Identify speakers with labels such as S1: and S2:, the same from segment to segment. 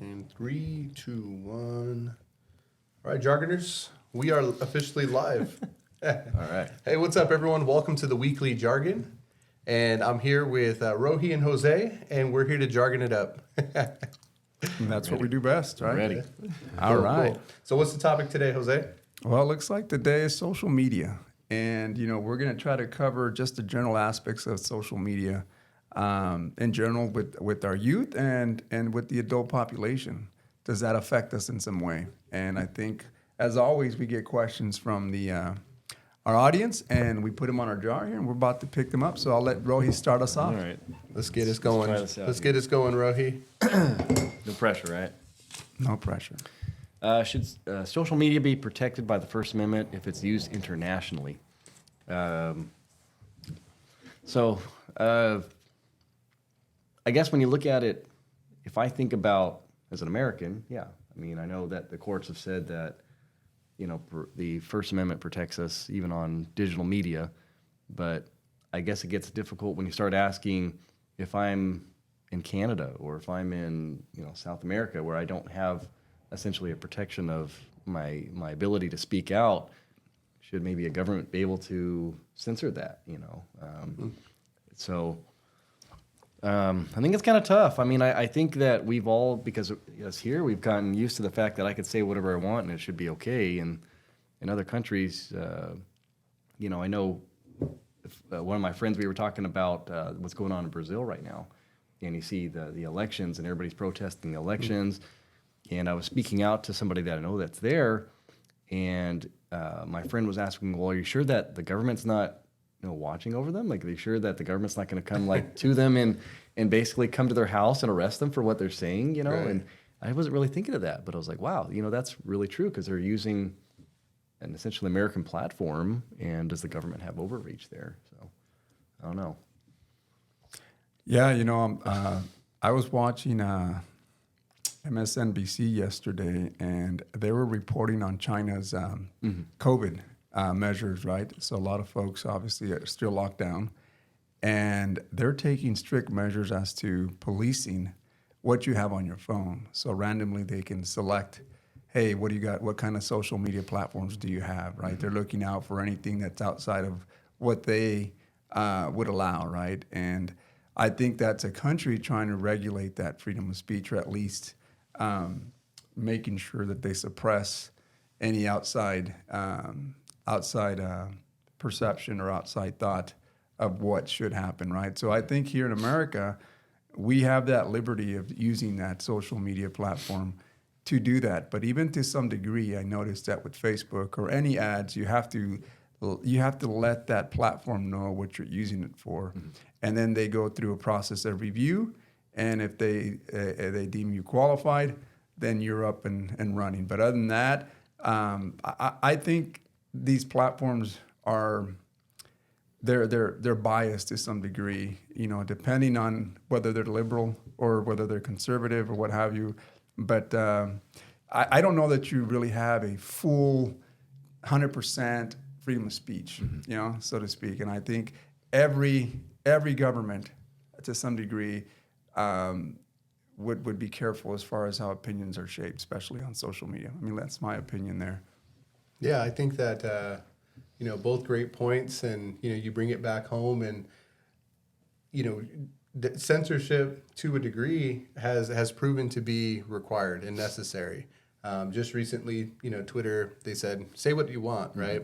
S1: In 3, 2, 1. All right, Jargoners, we are officially live.
S2: All right.
S1: Hey, what's up, everyone? Welcome to the weekly Jargon. And I'm here with Rohi and Jose, and we're here to jargon it up.
S3: And that's what we do best, right?
S2: Ready.
S3: All
S1: Cool,
S3: right.
S1: cool. So what's the topic today, Jose?
S3: Well, it looks like today is social media. And, we're going to try to cover just the general aspects of social media in general with our youth and with the adult population. Does that affect us in some way? And I think, as always, we get questions from our audience, and we put them on our jar here, and we're about to pick them up. So I'll let Rohi start us off.
S2: All right.
S1: Let's get us going.
S2: try this out
S1: Let's
S2: here.
S1: get us going, Rohi.
S2: No pressure, right?
S3: No pressure.
S2: Should social media be protected by the First Amendment if it's used internationally? I guess when you look at it, if I think about as an American, yeah, I mean, I know that the courts have said that, the First Amendment protects us even on digital media, but I guess it gets difficult when you start asking if I'm in Canada or if I'm in, South America, where I don't have essentially a protection of my ability to speak out. Should maybe a government be able to censor that? I think it's kind of tough. I mean, I think that we've all, because us here, we've gotten used to the fact that I could say whatever I want and it should be okay. And in other countries, I know one of my friends, we were talking about what's going on in Brazil right now. And you see the elections and everybody's protesting the elections. And I was speaking out to somebody that I know that's there. And my friend was asking, well, are you sure that the government's not watching over them? Like, are you sure that the government's not going to come to them and basically come to their house and arrest them for what they're saying,
S1: Right.
S2: And I wasn't really thinking of that, but I was like, wow, that's really true, because they're using an essentially American platform, and does the government have overreach there? So I don't know.
S3: Yeah, I was watching MSNBC yesterday, and they were reporting on China's COVID measures, right? So a lot of folks obviously are still locked down, and they're taking strict measures as to policing what you have on your phone. So randomly they can select, hey, what do you got? What kind of social media platforms do you have, right? They're looking out for anything that's outside of what they would allow, right? And I think that's a country trying to regulate that freedom of speech, or at least making sure that they suppress any outside perception or outside thought of what should happen, right? So I think here in America, we have that liberty of using that social media platform to do that. But even to some degree, I noticed that with Facebook or any ads, you have to let that platform know what you're using it for, and then they go through a process of review. And if they deem you qualified, then you're up and running. But other than that, I think these platforms are they're biased to some degree, depending on whether they're liberal or whether they're conservative or what have you. But I don't know that you really have a full 100% freedom of speech, so to speak. And I think every government, to some degree, would be careful as far as how opinions are shaped, especially on social media. I mean, that's my opinion there.
S1: Yeah, I think that, both great points, and, you bring it back home, and, censorship to a degree has proven to be required and necessary. Just recently, Twitter, they said, say what you want, right?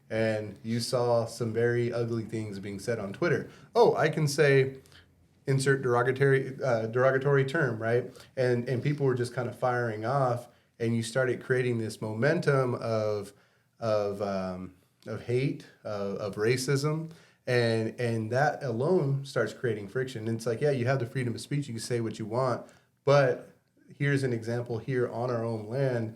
S1: And you saw some very ugly things being said on Twitter. Oh, I can say insert derogatory term, right? And people were just kind of firing off, and you started creating this momentum of hate, of racism, and that alone starts creating friction. And it's like, yeah, you have the freedom of speech, you can say what you want, but here's an example here on our own land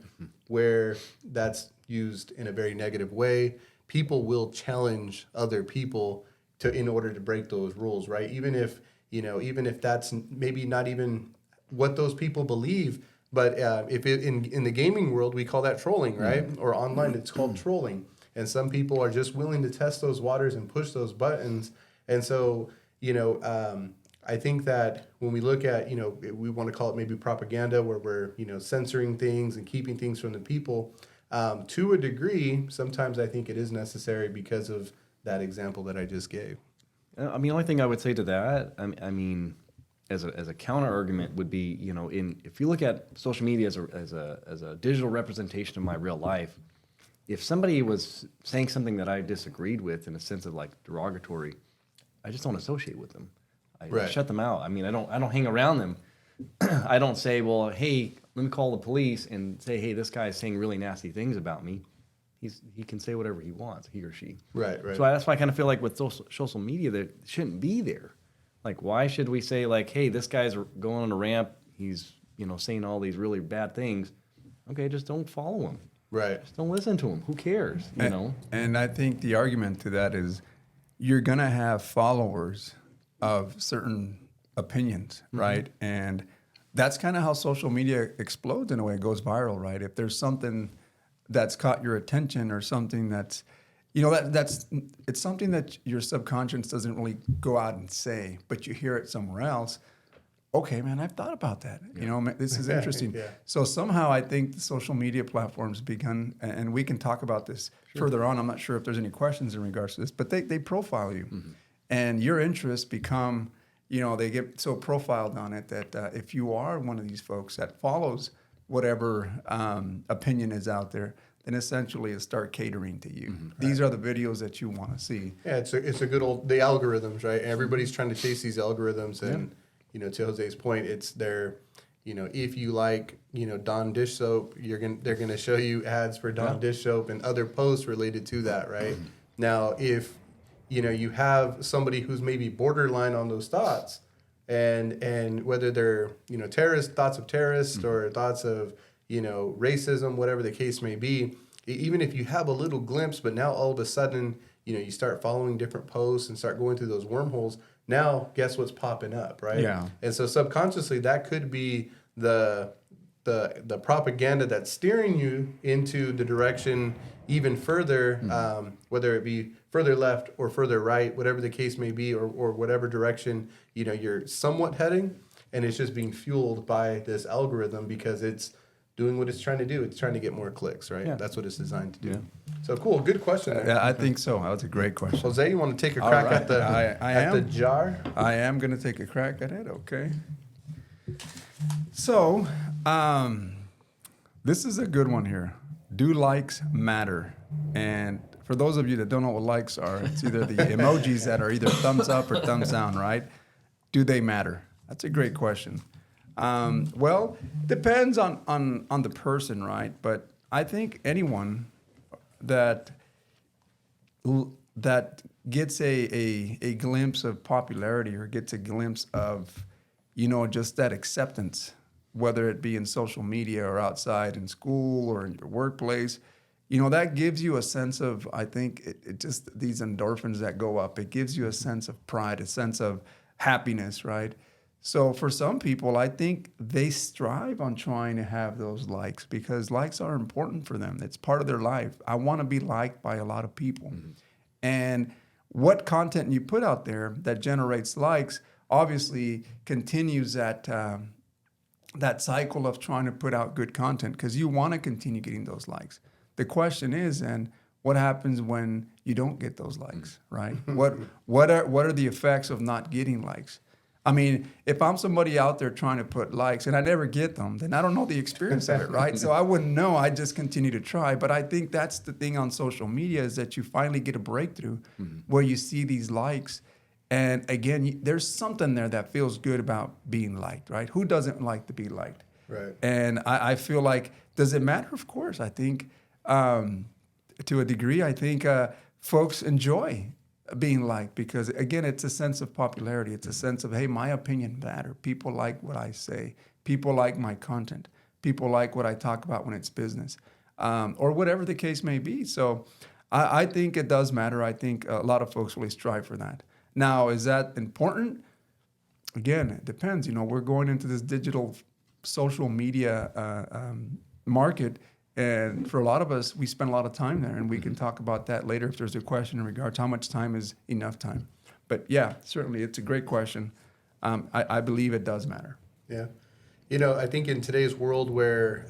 S1: where that's used in a very negative way. People will challenge other people in order to break those rules, right? Even if that's maybe not even what those people believe, but if in the gaming world, we call that trolling, right? Or online, it's called trolling. And some people are just willing to test those waters and push those buttons. And so, I think that when we look at, we want to call it maybe propaganda, where we're, censoring things and keeping things from the people, to a degree, sometimes I think it is necessary because of that example that I just gave.
S2: I mean, the only thing I would say to that, I mean, as a counter argument would be, if you look at social media as a digital representation of my real life, if somebody was saying something that I disagreed with in a sense of like derogatory, I just don't associate with them. I
S1: Right.
S2: shut them out. I mean, I don't hang around them. I don't say, well, hey, let me call the police and say, hey, this guy is saying really nasty things about me. He can say whatever he wants, he or she.
S1: Right, right.
S2: So that's why I kind of feel like with social media that it shouldn't be there. Like, why should we say like, hey, this guy's going on a ramp. He's saying all these really bad things. Okay, just don't follow him.
S1: Right.
S2: Just don't listen to him. Who cares?
S3: And I think the argument to that is you're going to have followers of certain opinions, right? And that's kind of how social media explodes in a way. It goes viral, right? If there's something that's caught your attention or something that's, it's something that your subconscious doesn't really go out and say, but you hear it somewhere else. Okay, man, I've thought about that. This is interesting.
S1: Yeah.
S3: So somehow I think the social media platforms begun, and we can talk about this further on. I'm not sure if there's any questions in regards to this, but they profile you. And your interests become, they get so profiled on it that if you are one of these folks that follows whatever opinion is out there, then essentially it start catering to you. These are the videos that you want to see.
S1: Yeah, it's a good old, the algorithms, right? Everybody's trying to chase these algorithms, and to Jose's point, it's their, if you like, Dawn dish soap, they're gonna show you ads for Dawn dish soap and other posts related to that, right? Now, if you have somebody who's maybe borderline on those thoughts, and whether they're thoughts of terrorists or thoughts of racism, whatever the case may be, even if you have a little glimpse, but now all of a sudden you start following different posts and start going through those wormholes. Now, guess what's popping up, right?
S3: Yeah.
S1: And so subconsciously, that could be the propaganda that's steering you into the direction even further, whether it be further left or further right, whatever the case may be, or whatever direction you're somewhat heading, and it's just being fueled by this algorithm because it's doing what it's trying to do. It's trying to get more clicks, right?
S2: Yeah.
S1: That's what it's designed to do.
S2: Yeah.
S1: So cool, good question there.
S3: Yeah, I think so. That was a great question.
S1: Jose, you want to take a
S3: All
S1: crack
S3: right.
S1: at the
S3: I
S1: at the
S3: am.
S1: jar?
S3: I am going to take a crack at it, okay? So, this is a good one here. Do likes matter? And for those of you that don't know what likes are, it's either the emojis that are either thumbs up or thumbs down, right? Do they matter? That's a great question. Well, depends on the person, right? But I think anyone that gets a glimpse of popularity or gets a glimpse of, just that acceptance, whether it be in social media or outside in school or in your workplace, that gives you a sense of, I think, it just these endorphins that go up. It gives you a sense of pride, a sense of happiness, right? So for some people, I think they strive on trying to have those likes because likes are important for them. It's part of their life. I want to be liked by a lot of people. And what content you put out there that generates likes obviously continues that cycle of trying to put out good content because you want to continue getting those likes. The question is, and what happens when you don't get those likes, right? What are the effects of not getting likes? I mean, if I'm somebody out there trying to put likes and I never get them, then I don't know the experience of it, right? So I wouldn't know. I just continue to try. But I think that's the thing on social media is that you finally get a breakthrough where you see these likes. And again, there's something there that feels good about being liked, right? Who doesn't like to be liked?
S1: Right.
S3: And I feel like, does it matter? Of course. I think to a degree, I think folks enjoy being liked because, again, it's a sense of popularity. It's a sense of, hey, my opinion matters. People like what I say. People like my content. People like what I talk about when it's business or whatever the case may be. So I think it does matter. I think a lot of folks really strive for that. Now, is that important? Again, it depends. We're going into this digital social media market. And for a lot of us, we spend a lot of time there, and we can talk about that later if there's a question in regards to how much time is enough time. But yeah, certainly it's a great question. I believe it does matter.
S1: Yeah. You know, I think in today's world where,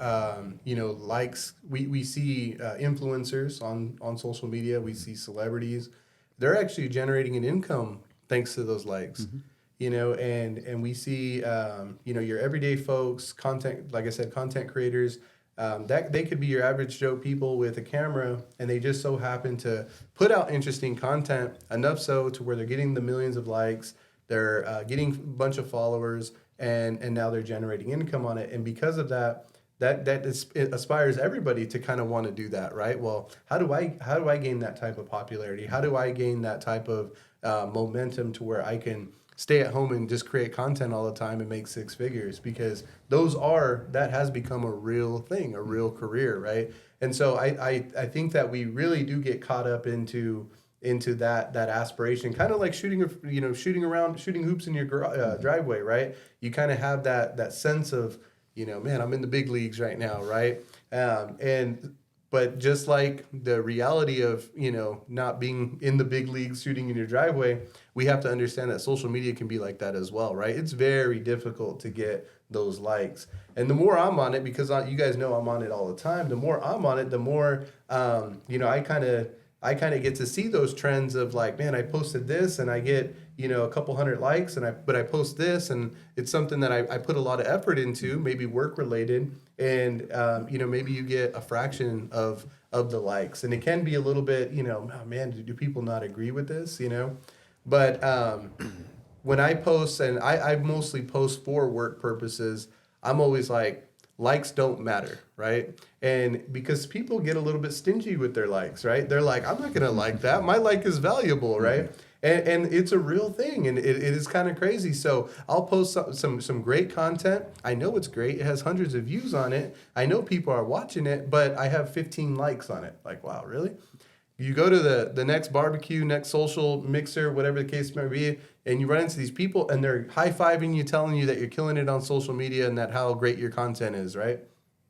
S1: you know, likes, we see influencers on social media, we see celebrities, they're actually generating an income thanks to those likes, you know, and we see, you know, your everyday folks, content, like I said, content creators, that they could be your average Joe people with a camera, and they just so happen to put out interesting content enough so to where they're getting the millions of likes, they're getting a bunch of followers, and now they're generating income on it. And because of that, it aspires everybody to kind of want to do that, right? Well, how do I gain that type of popularity? How do I gain that type of momentum to where I can stay at home and just create content all the time and make six figures? Because that has become a real thing, a real career, right? And so I think that we really do get caught up into that aspiration, kind of like shooting hoops in your driveway, right? You kind of have that sense of, you know, man, I'm in the big leagues right now, right? But just like the reality of, you know, not being in the big leagues shooting in your driveway, we have to understand that social media can be like that as well, right? It's very difficult to get those likes. And the more I'm on it, because you guys know I'm on it all the time, the more I'm on it, the more, you know, I kind of get to see those trends of like, man, I posted this and I get, you know, a couple hundred likes, but I post this and it's something that I put a lot of effort into, maybe work related, and you know, maybe you get a fraction of the likes, and it can be a little bit, you know, oh, man, do people not agree with this, you know? But when I post, and I mostly post for work purposes, I'm always like, likes don't matter, right? And because people get a little bit stingy with their likes, right? They're like, I'm not gonna like that. My like is valuable, right? And it's a real thing, and it is kind of crazy. So I'll post some great content. I know it's great. It has hundreds of views on it. I know people are watching it, but I have 15 likes on it. Like, wow, really? You go to the next barbecue, next social mixer, whatever the case may be, and you run into these people, and they're high-fiving you, telling you that you're killing it on social media and that how great your content is, right?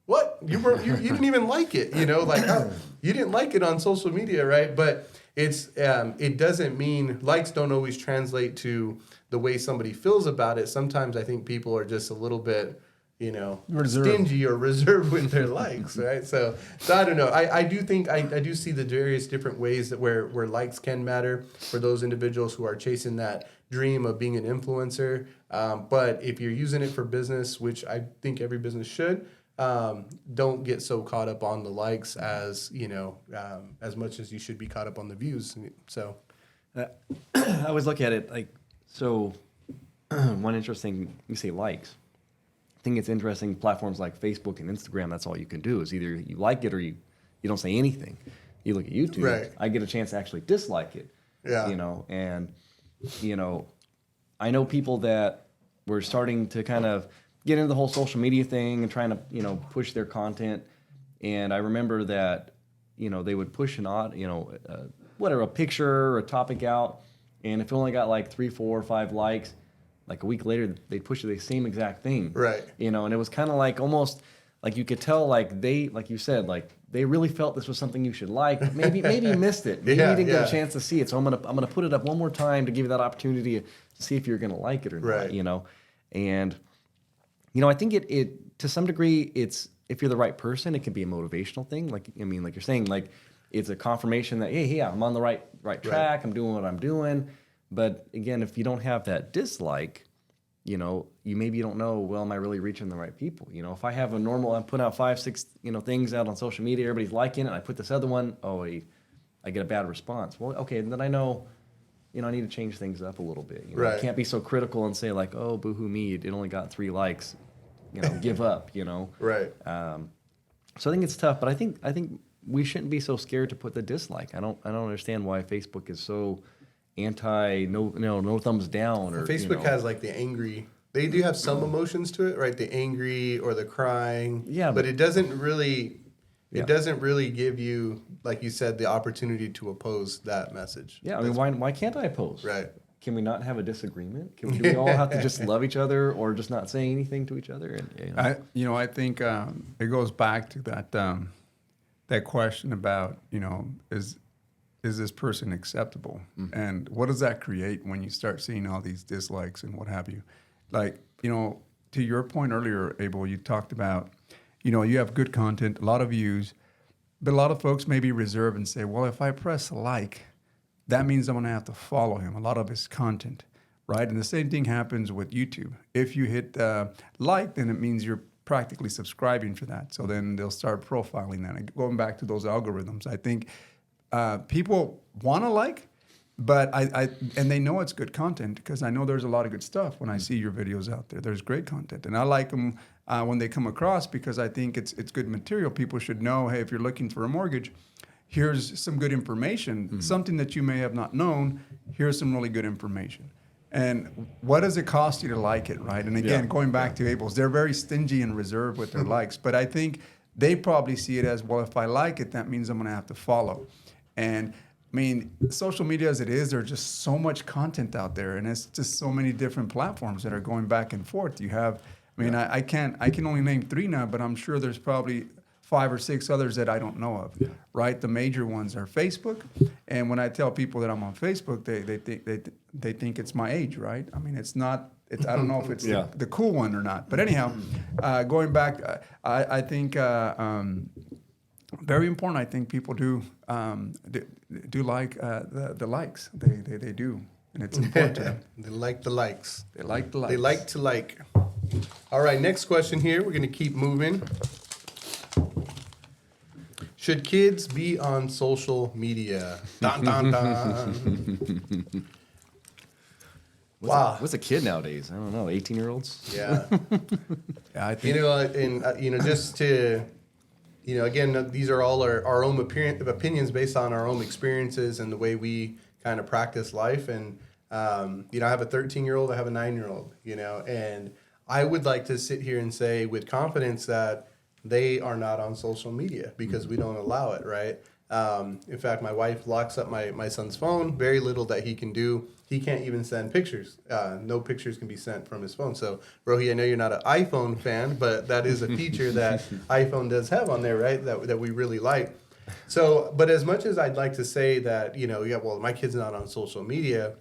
S1: What? You didn't even like it, you know? Like, oh, you didn't like it on social media, right? But it doesn't mean, likes don't always translate to the way somebody feels about it. Sometimes I think people are just a little bit, you know, stingy or reserved with their likes, right? So I don't know. I do think I do see the various different ways that where likes can matter for those individuals who are chasing that dream of being an influencer. But if you're using it for business, which I think every business should, don't get so caught up on the likes as, you know, as much as you should be caught up on the views. So
S2: I always look at it like, so one interesting, you say likes. I think it's interesting, platforms like Facebook and Instagram, that's all you can do is either you like it or you don't say anything. You look at YouTube,
S1: right.
S2: I get a chance to actually dislike it.
S1: Yeah.
S2: You know, and, you know, I know people that were starting to kind of get into the whole social media thing and trying to, you know, push their content. And I remember that, you know, they would push a picture or a topic out, and if it only got like 3, 4, or 5 likes, like a week later, they'd push the same exact thing.
S1: Right.
S2: You know, and it was kind of like almost like you could tell, like like you said, like they really felt this was something you should like. But maybe you missed it. Maybe you didn't get a chance to see it. So I'm gonna put it up one more time to give you that opportunity to see if you're gonna like it or
S1: right.
S2: not. You know, and you know, I think it to some degree, it's if you're the right person, it can be a motivational thing. Like I mean, like you're saying, like it's a confirmation that hey, yeah, I'm on the right track. I'm doing what I'm doing. But again, if you don't have that dislike, you know, you don't know, well, am I really reaching the right people? You know, if I have I'm putting out 5, 6, you know, things out on social media, everybody's liking it, I put this other one, I get a bad response. Well, okay, then I know, you know, I need to change things up a little bit. You know,
S1: right.
S2: I can't be so critical and say like, oh, boohoo me, it only got 3 likes. You know, give up. You know.
S1: Right.
S2: So I think it's tough, but I think we shouldn't be so scared to put the dislike. I don't understand why Facebook is so anti no thumbs down or
S1: Facebook has like the angry. They do have some emotions to it, right? The angry or the crying.
S2: Yeah,
S1: but it doesn't really. It doesn't really give you, like you said, the opportunity to oppose that message.
S2: Yeah, I mean, why can't I oppose?
S1: Right.
S2: Can we not have a disagreement? Do we all have to just love each other or just not say anything to each other? And,
S3: I think it goes back to that that question about, you know, is is this person acceptable? And what does that create when you start seeing all these dislikes and what have you? Like, to your point earlier, Abel, you talked about, you have good content, a lot of views, but a lot of folks maybe reserve and say, well, if I press like, that means I'm going to have to follow him, a lot of his content, right? And the same thing happens with YouTube. If you hit like, then it means you're practically subscribing for that. So then they'll start profiling that. And going back to those algorithms, I think people want to like, but and they know it's good content because I know there's a lot of good stuff when I see your videos out there. There's great content, and I like them when they come across because I think it's good material. People should know, hey, if you're looking for a mortgage, here's some good information, something that you may have not known. Here's some really good information. And what does it cost you to like it, right? And again, going back to Abel's, they're very stingy and reserved with their likes, but I think they probably see it as, well, if I like it, that means I'm going to have to follow. And I mean, social media as it is, there's just so much content out there, and it's just so many different platforms that are going back and forth. You have, I can only name 3 now, but I'm sure there's probably 5 or 6 others that I don't know of, right? The major ones are Facebook, and when I tell people that I'm on Facebook, they think it's my age, right? I mean, it's not. I don't know if it's the cool one or not. But anyhow, going back, I think very important. I think people do like the likes. They do, and it's important to them.
S1: They like the likes.
S3: They like the likes.
S1: They like to like. All right, next question here. We're going to keep moving. Should kids be on social media? Dun, dun, dun. Wow.
S2: What's a kid nowadays? I don't know. 18-year-olds?
S1: Yeah.
S3: Yeah, I think.
S1: Just to, again, these are all our own opinions based on our own experiences and the way we kind of practice life. And, I have a 13-year-old, I have a 9-year-old, and I would like to sit here and say with confidence that they are not on social media because we don't allow it, right? In fact, my wife locks up my son's phone. Very little that he can do. He can't even send pictures. No pictures can be sent from his phone. So, Rohi, I know you're not an iPhone fan, but that is a feature that iPhone does have on there, right? That we really like. So, but as much as I'd like to say that, my kid's not on social media,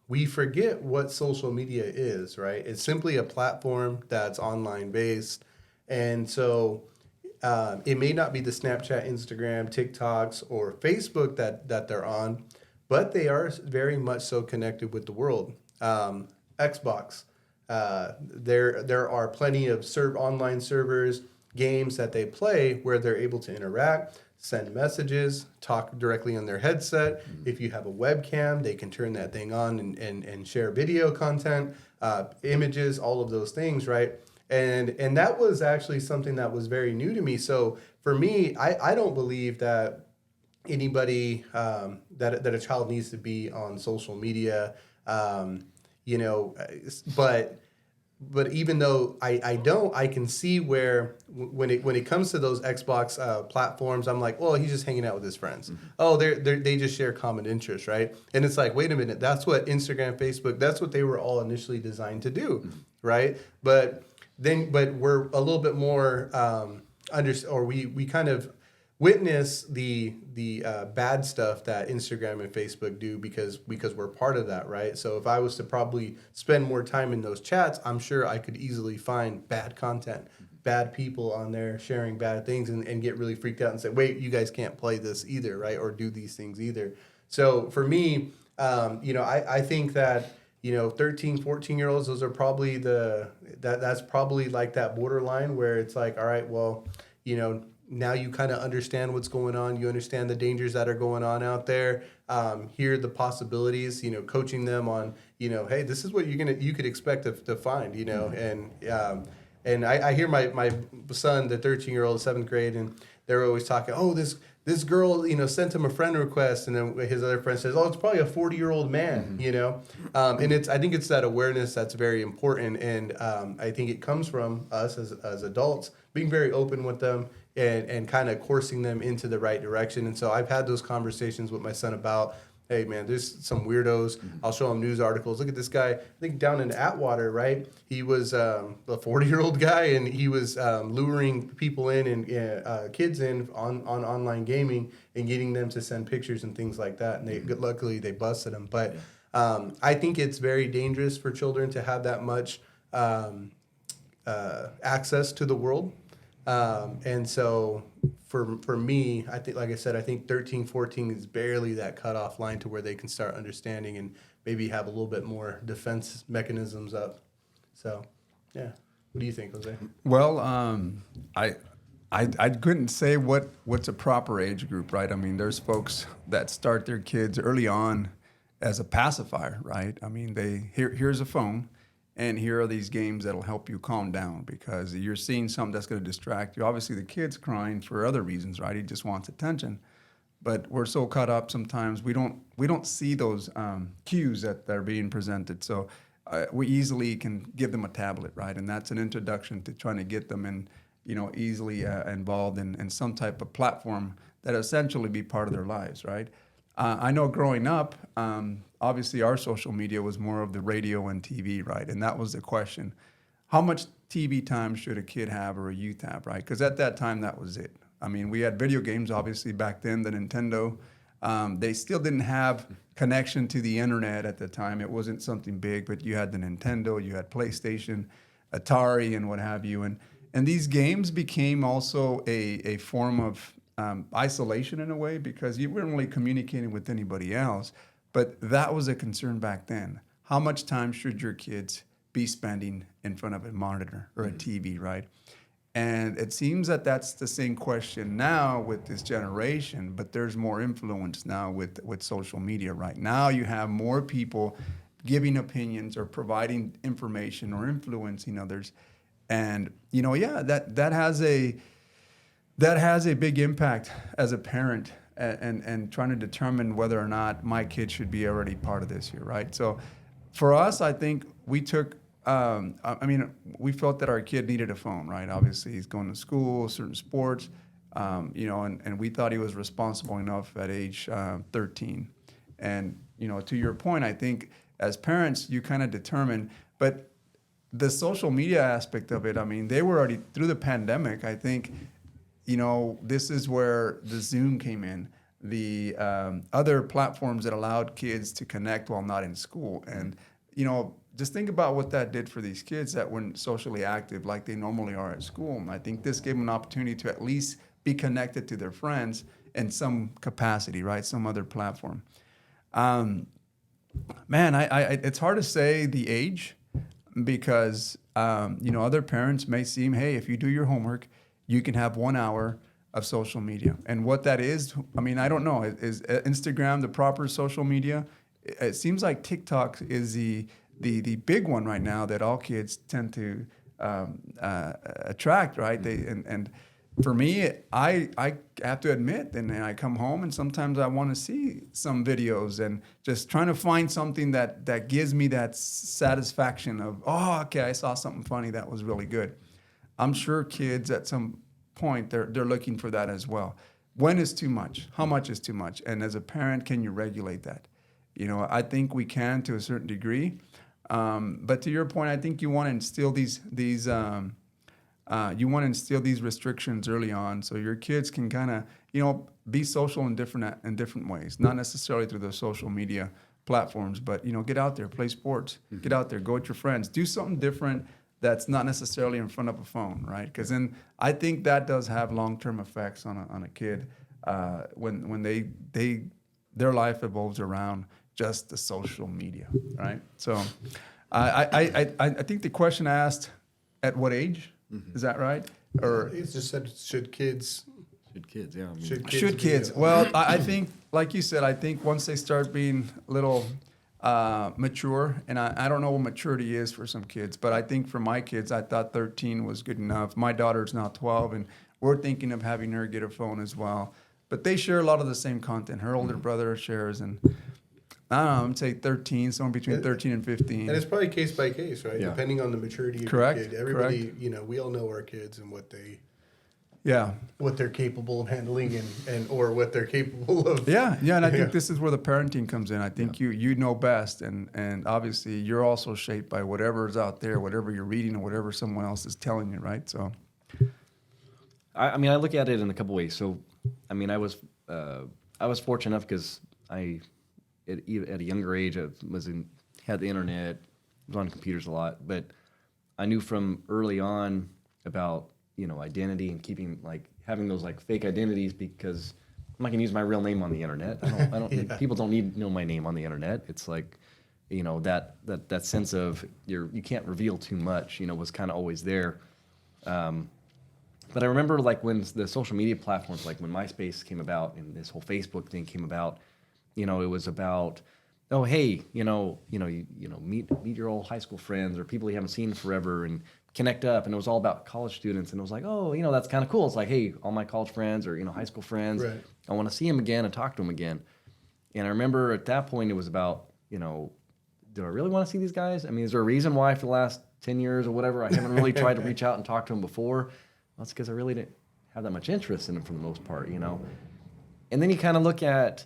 S1: we forget what social media is, right? It's simply a platform that's online based. And so it may not be the Snapchat, Instagram, TikToks, or Facebook that they're on, but they are very much so connected with the world. Xbox, there are plenty of online servers, games that they play where they're able to interact, send messages, talk directly on their headset. If you have a webcam, they can turn that thing on and share video content, images, all of those things, right? And that was actually something that was very new to me. So for me, I don't believe that anybody that a child needs to be on social media, but even though I don't, I can see where when it comes to those Xbox platforms, I'm like, well, he's just hanging out with his friends. Mm-hmm. Oh, they just share common interests, right? And it's like, wait a minute, that's what Instagram, Facebook, that's what they were all initially designed to do, right? But we're a little bit more we kind of witness the bad stuff that Instagram and Facebook do because we're part of that, right? So if I was to probably spend more time in those chats, I'm sure I could easily find bad content, bad people on there sharing bad things and get really freaked out and say, wait, you guys can't play this either, right? Or do these things either. So for me, I think that 13, 14-year-olds, those are probably that's probably like that borderline where it's like, all right, well, now you kind of understand what's going on. You understand the dangers that are going on out there. Hear the possibilities, coaching them on, hey, this is what you could expect to find, and I hear my son, the 13-year-old, 7th grade, and they're always talking, oh, this girl, sent him a friend request, and then his other friend says, oh, it's probably a 40-year-old man, and I think it's that awareness that's very important, and I think it comes from us as adults being very open with them and kind of coursing them into the right direction. And so I've had those conversations with my son about, hey man, there's some weirdos. I'll show them news articles. Look at this guy. I think down in Atwater, right? He was a 40-year-old guy, and he was luring people in and kids in on online gaming and getting them to send pictures and things like that. And they luckily they busted him. But I think it's very dangerous for children to have that much access to the world. And so for me, I think, like I said, I think 13, 14 is barely that cutoff line to where they can start understanding and maybe have a little bit more defense mechanisms up. So, yeah. What do you think, Jose?
S3: Well, I couldn't say what's a proper age group, right? I mean, there's folks that start their kids early on as a pacifier, right? I mean, here's a phone, and here are these games that'll help you calm down because you're seeing something that's going to distract you. Obviously, the kid's crying for other reasons, right? He just wants attention. But we're so caught up sometimes we don't see those cues that are being presented. So we easily can give them a tablet, right? And that's an introduction to trying to get them in, easily involved in some type of platform that essentially be part of their lives, right? I know growing up, obviously our social media was more of the radio and TV, right? And that was the question. How much TV time should a kid have or a youth have, right? Because at that time, that was it. I mean, we had video games, obviously, back then, the Nintendo. They still didn't have connection to the internet at the time. It wasn't something big, but you had the Nintendo, you had PlayStation, Atari, and what have you. And these games became also a form of isolation in a way because you weren't really communicating with anybody else. But that was a concern back then. How much time should your kids be spending in front of a monitor or a TV, right? And it seems that that's the same question now with this generation, but there's more influence now with social media right now. You have more people giving opinions or providing information or influencing others. And, that has a big impact as a parent and trying to determine whether or not my kid should be already part of this here, right? So for us, I think we took, we felt that our kid needed a phone, right? Obviously, he's going to school, certain sports, and we thought he was responsible enough at age 13. And, to your point, I think as parents, you kind of determine, but the social media aspect of it, I mean, they were already through the pandemic, I think, this is where the Zoom came in, the other platforms that allowed kids to connect while not in school. And, just think about what that did for these kids that weren't socially active like they normally are at school. And I think this gave them an opportunity to at least be connected to their friends in some capacity, right? Some other platform. It's hard to say the age because, other parents may seem, hey, if you do your homework, you can have 1 hour of social media. And what that is, I mean, I don't know. Is Instagram the proper social media? It seems like TikTok is the big one right now that all kids tend to attract, right? And for me, I have to admit, and I come home and sometimes I want to see some videos and just trying to find something that gives me that satisfaction of, oh, okay, I saw something funny that was really good. I'm sure kids at some point, they're looking for that as well. When is too much? How much is too much? And as a parent, can you regulate that? I think we can to a certain degree. But to your point, I think you want to instill these restrictions early on so your kids can kind of, be social in different ways, not necessarily through the social media platforms, but, get out there, play sports, get out there, go with your friends, do something different that's not necessarily in front of a phone, right? Because then I think that does have long-term effects on a kid when their life evolves around just the social media, right? So I think the question asked, at what age? Is that right? Or
S1: It's just said, should kids?
S2: Yeah. I mean,
S3: should kids? Well, I think, like you said, I think once they start being a little mature, and I don't know what maturity is for some kids, but I think for my kids, I thought 13 was good enough. My daughter's now 12, and we're thinking of having her get a phone as well. But they share a lot of the same content. Her older brother shares, and I don't know, I'm say 13, somewhere between 13 and 15.
S1: And it's probably case by case, right?
S2: Yeah.
S1: Depending on the maturity of
S3: Correct,
S1: your kid. Everybody, we all know our kids and what they
S3: Yeah.
S1: what they're capable of handling and or what they're capable of.
S3: Yeah, and I
S1: Yeah.
S3: think this is where the parenting comes in. I think you know best, and obviously you're also shaped by whatever's out there, whatever you're reading, or whatever someone else is telling you, right? So,
S2: I mean, I look at it in a couple ways. So, I mean, I was fortunate enough because at a younger age, had the internet, was on computers a lot, but I knew from early on about, identity and having those fake identities, because I'm not gonna use my real name on the internet. I don't
S1: Yeah.
S2: People don't need to know my name on the internet. It's like, that sense of you can't reveal too much, was kind of always there. But I remember when the social media platforms, like when MySpace came about and this whole Facebook thing came about, it was about, oh, hey, meet your old high school friends or people you haven't seen forever and connect up. And it was all about college students. And it was like, oh, that's kind of cool. It's like, hey, all my college friends or, high school friends,
S1: Right.
S2: I want to see them again and talk to them again. And I remember at that point it was about, do I really want to see these guys? I mean, is there a reason why for the last 10 years or whatever I haven't really tried to reach out and talk to them before? Well, it's because I really didn't have that much interest in them for the most part, And then you kind of look at,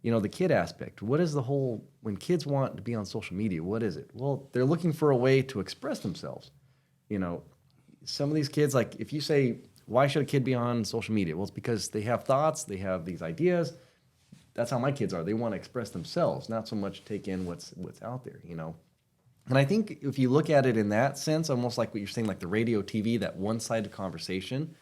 S2: the kid aspect. What is when kids want to be on social media, what is it? Well, they're looking for a way to express themselves. Some of these kids, if you say, why should a kid be on social media? Well, it's because they have thoughts, they have these ideas. That's how my kids are. They want to express themselves, not so much take in what's out there, And I think if you look at it in that sense, almost like what you're saying, like the radio, TV, that one-sided conversation,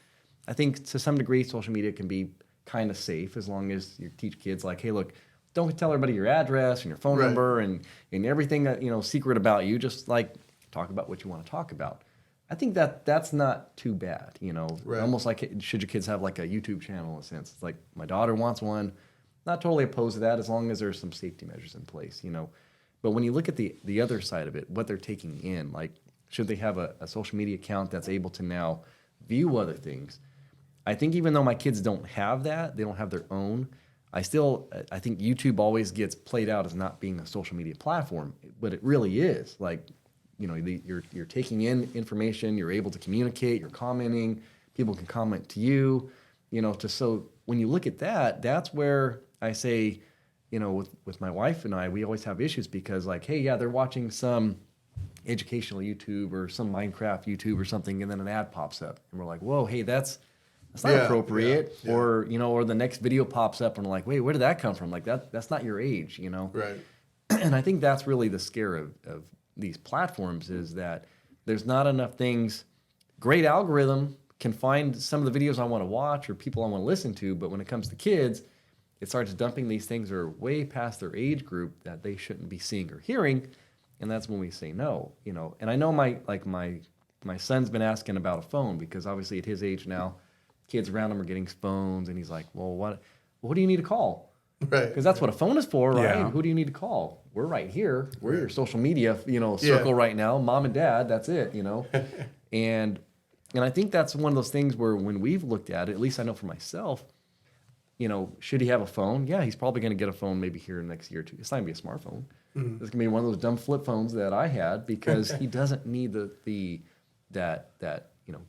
S2: I think to some degree social media can be kind of safe as long as you teach kids hey, look, don't tell everybody your address and your phone
S1: Right.
S2: number and everything that, secret about you. Just talk about what you want to talk about. I think that's not too bad,
S1: Right.
S2: Almost like should your kids have a YouTube channel in a sense. It's like my daughter wants one. Not totally opposed to that as long as there's some safety measures in place, But when you look at the other side of it, what they're taking in, should they have a social media account that's able to now view other things? I think even though my kids don't have that, they don't have their own, I think YouTube always gets played out as not being a social media platform, but it really is. You're taking in information, you're able to communicate, you're commenting, people can comment to you, so when you look at that, that's where I say, with my wife and I, we always have issues because hey, yeah, they're watching some educational YouTube or some Minecraft YouTube or something, and then an ad pops up, and we're like, whoa, hey, that's not
S1: Yeah,
S2: appropriate.
S1: yeah.
S2: Or the next video pops up, and we're like, wait, where did that come from? That's not your age,
S1: Right.
S2: And I think that's really the scare of these platforms is that there's not enough things. Great algorithm can find some of the videos I want to watch or people I want to listen to, but when it comes to kids, it starts dumping these things that are way past their age group that they shouldn't be seeing or hearing, and that's when we say no. And I know my son's been asking about a phone because obviously at his age now, kids around him are getting phones, and he's like, well, what do you need to call?
S1: Right.
S2: Because that's what a phone is for, right?
S3: Yeah.
S2: Who do you need to call? We're right here. We're
S1: Right.
S2: your social media, circle right now. Mom and dad, that's it, And I think that's one of those things where when we've looked at it, at least I know for myself, should he have a phone? Yeah, he's probably going to get a phone maybe here in the next year or two. It's not going to be a smartphone. It's going to be one of those dumb flip phones that I had because he doesn't need that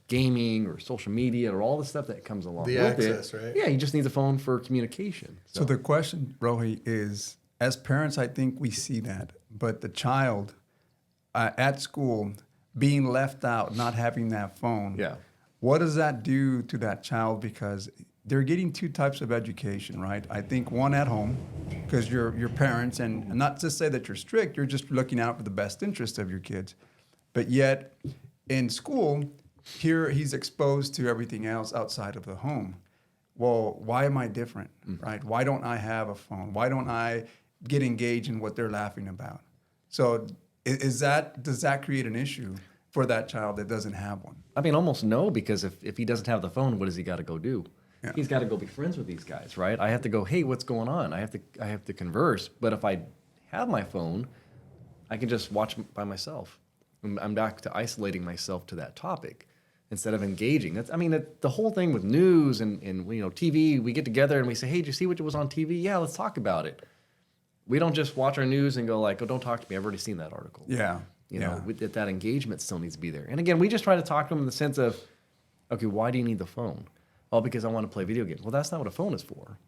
S2: gaming or social media or all the stuff that comes along
S1: The
S2: with
S1: access,
S2: it.
S1: right?
S2: Yeah, he just needs a phone for communication.
S3: so the question, Rohi, is as parents, I think we see that, but the child at school being left out, not having that phone.
S2: Yeah.
S3: What does that do to that child? Because they're getting two types of education, right? I think one at home, because you're parents, and not to say that you're strict, you're just looking out for the best interest of your kids. But yet, in school, here he's exposed to everything else outside of the home. Well, why am I different, right? Why don't I have a phone? Why don't I get engaged in what they're laughing about? So does that create an issue for that child that doesn't have one?
S2: I mean, almost no, because if he doesn't have the phone, what does he got to go do?
S3: Yeah.
S2: He's got to go be friends with these guys, right? I have to go, hey, what's going on? I have to converse. But if I have my phone, I can just watch by myself. I'm back to isolating myself to that topic instead of engaging. The whole thing with news and TV, we get together and we say, hey, did you see what was on TV? Yeah, let's talk about it. We don't just watch our news and go oh, don't talk to me. I've already seen that article.
S3: Yeah.
S2: That engagement still needs to be there. And again, we just try to talk to them in the sense of, Okay, why do you need the phone? Oh, because I want to play video games. Well, that's not what a phone is for.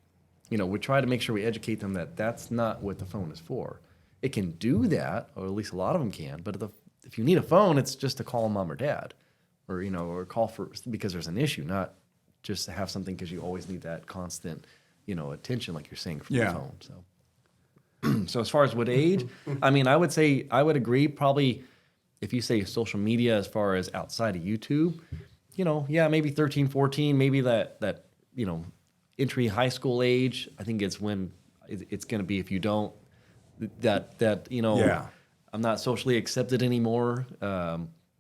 S2: We try to make sure we educate them that that's not what the phone is for. It can do that, or at least a lot of them can. But if you need a phone, it's just to call mom or dad, or call because there's an issue, not just to have something because you always need that constant, attention, like you're saying, from the
S3: Yeah.
S2: phone. So as far as what age, I mean, I would agree. Probably, if you say social media, as far as outside of YouTube, maybe 13, 14, maybe that entry high school age. I think it's when it's going to be, if you don't,
S3: Yeah.
S2: I'm not socially accepted anymore.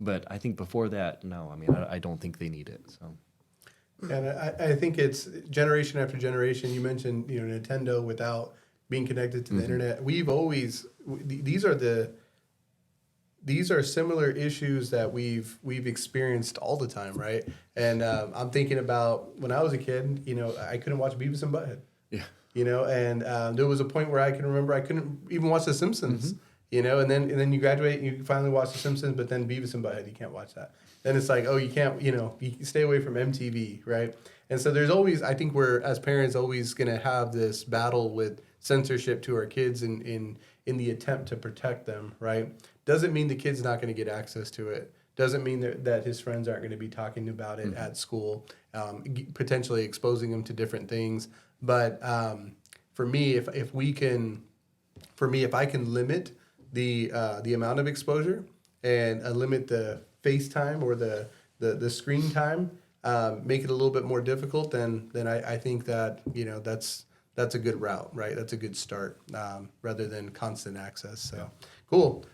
S2: But I think before that, no, I mean, I don't think they need it. So.
S1: And I think it's generation after generation. You mentioned, Nintendo without being connected to the internet. We've always these are similar issues that we've experienced all the time, right? And I'm thinking about when I was a kid. I couldn't watch Beavis and Butthead.
S2: Yeah.
S1: And there was a point where I can remember I couldn't even watch The Simpsons. And then you graduate and you finally watch The Simpsons, but then Beavis and Butthead, you can't watch that. Then it's like, oh, you can't, you stay away from MTV, right? And so there's always, I think we're, as parents, always going to have this battle with censorship to our kids in the attempt to protect them, right? Doesn't mean the kid's not going to get access to it. Doesn't mean that his friends aren't going to be talking about it at school, potentially exposing them to different things. But for me, if I can limit the amount of exposure and limit the FaceTime or the screen time, make it a little bit more difficult, then I think that that's a good route, right? That's a good start, rather than constant access. So cool.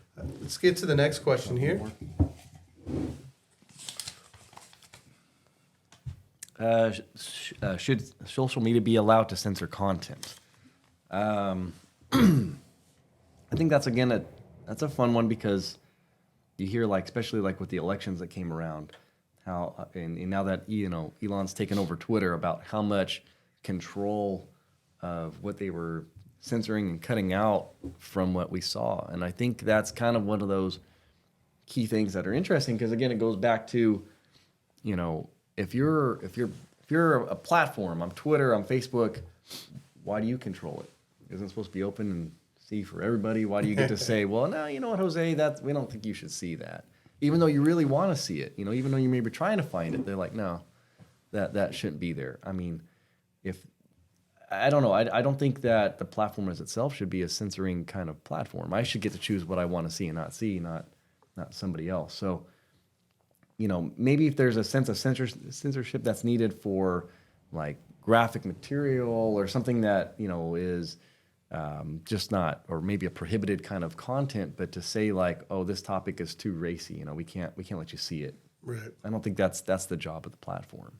S1: Let's get to the next question here.
S2: Should social media be allowed to censor content? I think that's that's a fun one, because you hear, especially with the elections that came around, how and now that Elon's taken over Twitter, about how much control of what they were censoring and cutting out from what we saw. And I think that's kind of one of those key things that are interesting, because again, it goes back to, if you're a platform, on Twitter, on Facebook, why do you control it? Isn't it supposed to be open and see for everybody? Why do you get to say, well, no, you know what, Jose, we don't think you should see that, even though you really want to see it, even though you may be trying to find it, they're like, no, that shouldn't be there. I mean, I don't know. I don't think that the platform as itself should be a censoring kind of platform. I should get to choose what I want to see and not somebody else. So, maybe if there's a sense of censorship that's needed for graphic material or something that, is just not, or maybe a prohibited kind of content, but to say oh, this topic is too racy, we can't let you see it.
S1: Right.
S2: I don't think that's the job of the platform.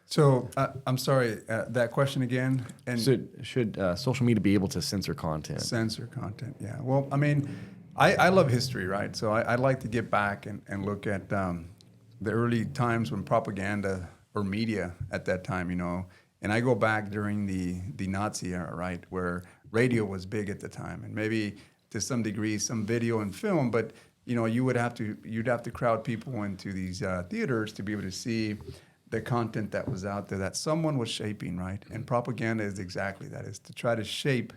S3: So I'm sorry, that question again. And
S2: Should social media be able to censor content?
S3: censor content, yeah. Well, I mean, I love history, right? So I'd like to get back and look at the early times when propaganda or media at that time, and I go back during the Nazi era, right, where radio was big at the time, and maybe to some degree some video and film, but you'd have to crowd people into these theaters to be able to see the content that was out there that someone was shaping, right? And propaganda is exactly that, is to try to shape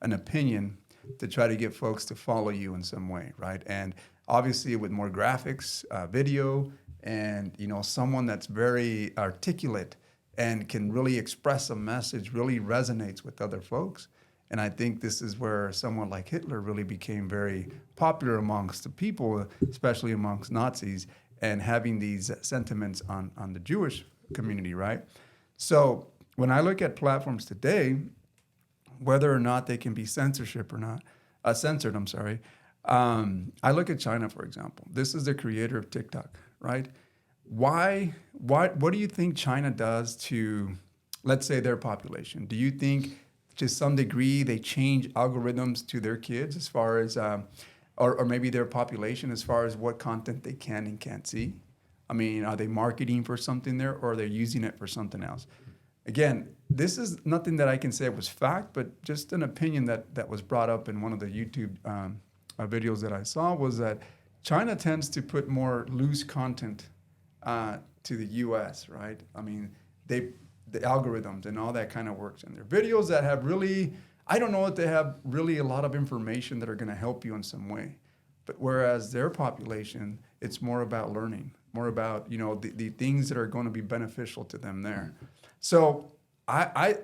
S3: an opinion, to try to get folks to follow you in some way, right? And obviously with more graphics, video, and someone that's very articulate and can really express a message, really resonates with other folks. And I think this is where someone like Hitler really became very popular amongst the people, especially amongst Nazis, and having these sentiments on the Jewish community, right? So when I look at platforms today, whether or not they can be censored, I look at China, for example. This is the creator of TikTok, right? What do you think China does to, let's say, their population? Do you think to some degree they change algorithms to their kids as far as or maybe their population as far as what content they can and can't see? I mean, are they marketing for something there, or are they using it for something else? Again, this is nothing that I can say was fact, but just an opinion that was brought up in one of the YouTube videos that I saw, was that China tends to put more loose content to the U.S., right? I mean, the algorithms and all that kind of works in there. Videos that have really, I don't know if they have really a lot of information that are going to help you in some way. But whereas their population, it's more about learning, more about, the things that are going to be beneficial to them there. So I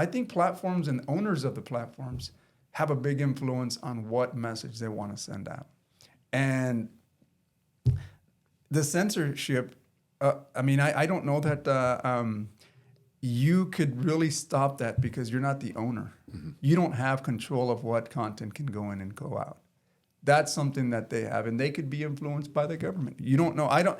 S3: think platforms and owners of the platforms have a big influence on what message they want to send out. And the censorship, I don't know that you could really stop that because you're not the owner. Mm-hmm. You don't have control of what content can go in and go out. That's something that they have, and they could be influenced by the government. You don't know. I don't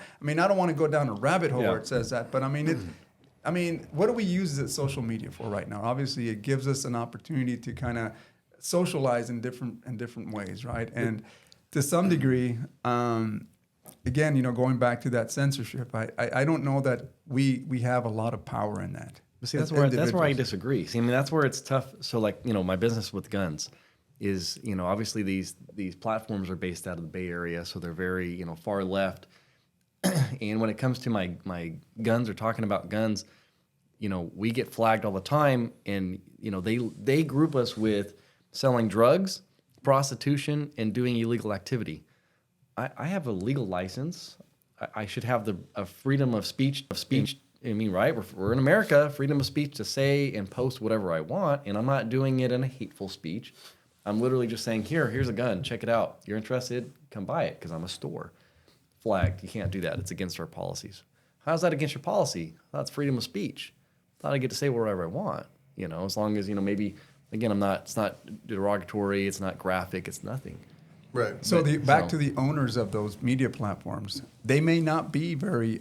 S3: want to go down a rabbit hole where it says that, but what do we use social media for right now? Obviously, it gives us an opportunity to kind of socialize in different ways, right? And to some degree, again, going back to that censorship, I don't know that we have a lot of in that.
S2: But see, that's where I disagree. See, that's where it's tough. So, my business with guns is, obviously these platforms are based out of the Bay Area, so they're very, far left. And when it comes to my guns or talking about guns, we get flagged all the time, and they group us with selling drugs, prostitution, and doing illegal activity. I have a legal license. I should have a freedom of speech. Right? We're in America, freedom of speech to say and post whatever I want, and I'm not doing it in a hateful speech. I'm literally just saying, here's a gun, check it out. You're interested? Come buy it, because I'm a store. Flagged. You can't do that. It's against our policies. How's that against your policy? That's freedom of speech. Thought I get to say whatever I want. As long as maybe again, it's not derogatory. It's not graphic. It's nothing.
S1: Right.
S3: So back to the owners of those media platforms, they may not be very